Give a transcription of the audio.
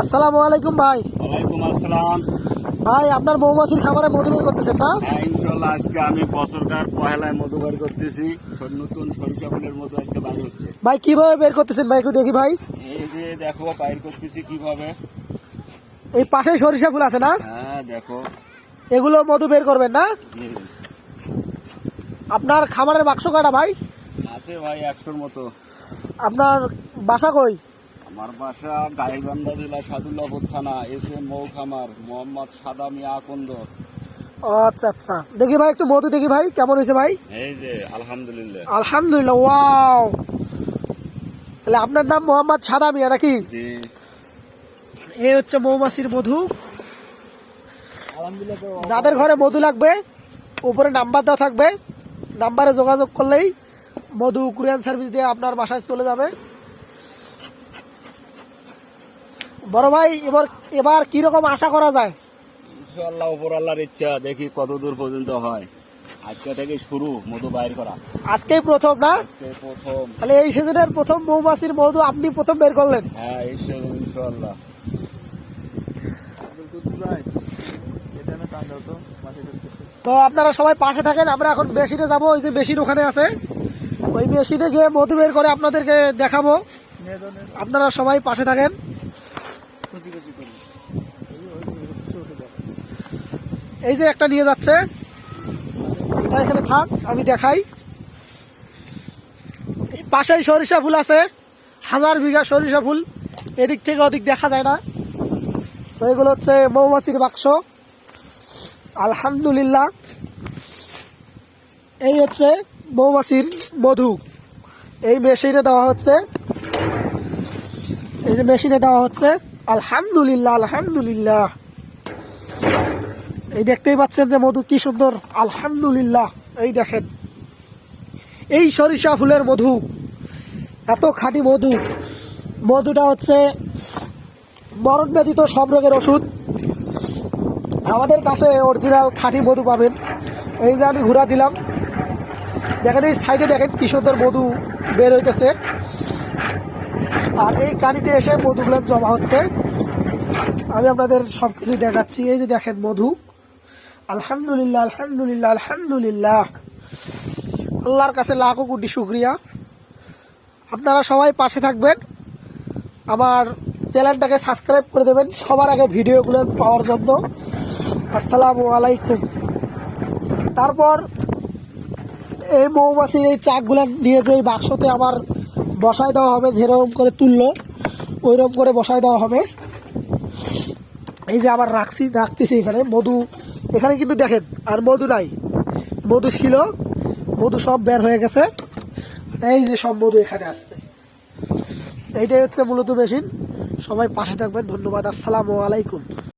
আসসালামু আলাইকুম ভাই। ওয়ালাইকুম আসসালাম। ভাই আপনার মৌমাছির খামারে মধু বের করতেছেন না? হ্যাঁ, ইনশাল্লাহ আজকে আমি বছরকার পহেলায় মধু বের করতেছি। নতুন সরিষা ফুলের মধু আজকে বাইর হচ্ছে। ভাই কিভাবে বের করতেছেন ভাই একটু দেখি ভাই। এই যে দেখো বাইর করতেছি কিভাবে। এই পাশে সরিষা ফুল আছে না, হ্যাঁ দেখো। এগুলো মধু বের করবেন না? জি, আপনার খামারের বাক্স কাটা ভাই? আছে ভাই 100-র মতো। আপনার বাসা কই? আমার বাসা গাইবান্ধা জেলা সাদুল্লাপুর থানা, এস.এম. মৌ খামার, মোহাম্মদ সাদা মিয়া আকন্দ। ও আচ্ছা আচ্ছা, দেখি ভাই একটু মধু দেখি ভাই কেমন হয়েছে ভাই। এই যে আলহামদুলিল্লাহ। আলহামদুলিল্লাহ, ওয়াও। তাহলে আপনার নাম মোহাম্মদ সাদা মিয়া নাকি? জি, এই হচ্ছে মৌমাছির মধু। যাদের ঘরে মধু লাগবে উপরে নাম্বার দেওয়া থাকবে, নাম্বারে যোগাযোগ করলেই মধু কুরিয়ার সার্ভিস দিয়ে আপনার বাসায় চলে যাবে। বড় ভাই এবার কিরকম আশা করা যায়? ইনশাআল্লাহ উপর আল্লাহর ইচ্ছা, দেখি কত দূর পর্যন্ত হয়। আজকে থেকে শুরু মধু বাইর করা। আজকেই প্রথম না? আজকে প্রথম। তাহলে এই সিজনের প্রথম মৌমাছির মধু আপনি প্রথম বের করলেন? হ্যাঁ, ইনশাআল্লাহ। তো আপনারা সবাই পাশে থাকেন, আমরা এখন মেশিনে যাবো। ওই যে মেশিন ওখানে আছে, ওই মেশিনে গিয়ে মধু বের করে আপনাদেরকে দেখাবো। আপনারা সবাই পাশে থাকেন। এই যে একটা নিয়ে যাচ্ছে, এটা এখানে থাক, আমি দেখাই। এই পাশেই সরিষা ফুল আছে, 1000 বিঘা সরিষা ফুল, এদিক থেকে ওদিক দেখা যায় না। তো এগুলো হচ্ছে মৌমাছির বাক্স। আলহামদুলিল্লাহ, এই হচ্ছে মৌমাছির মধু। এই মেশিনে দেওয়া হচ্ছে, এই যে মেশিনে দেওয়া হচ্ছে। আলহামদুলিল্লাহ আলহামদুলিল্লাহ, এই দেখতেই পাচ্ছেন যে মধু কি সুন্দর। আলহামদুলিল্লাহ, এই দেখেন এই সরিষা ফুলের মধু, এত খাঁটি মধু। মধুটা হচ্ছে মরণ ব্যতীত সব রোগের ওষুধ। আমাদের কাছে অরিজিনাল খাঁটি মধু পাবেন। এই যে আমি ঘুরা দিলাম, দেখেন এই সাইডে দেখেন কি সুন্দর মধু বের হইতেছে। আর এই কানিতে এসে মধুগুলো জমা হচ্ছে। আমি আপনাদের সবকিছু দেখাচ্ছি। এই যে দেখেন মধু। আলহামদুলিল্লাহ আলহামদুলিল্লাহ আলহামদুলিল্লাহ, আল্লাহর কাছে লাখো কোটি শুকরিয়া। আপনারা সবাই পাশে থাকবেন, আমার চ্যানেলটাকে সাবস্ক্রাইব করে দেবেন সবার আগে ভিডিওগুলো পাওয়ার জন্য। আসসালামু আলাইকুম। তারপর এই মৌমাছি এই চাকগুলো নিয়ে যে বাক্সতে আমার বসায় দেওয়া হবে, যেরকম করে তুললো ওইরকম করে বসায় দেওয়া হবে। এই যে আবার রাখতেছি এখানে মধু। এখানে কিন্তু দেখেন আর মধু নাই, মধু ছিল, মধু সব বের হয়ে গেছে। এই যে সব মধু এখানে আসছে। এইটাই হচ্ছে মূলত মেশিন। সবাই পাশে থাকবেন, ধন্যবাদ। আসসালামু আলাইকুম।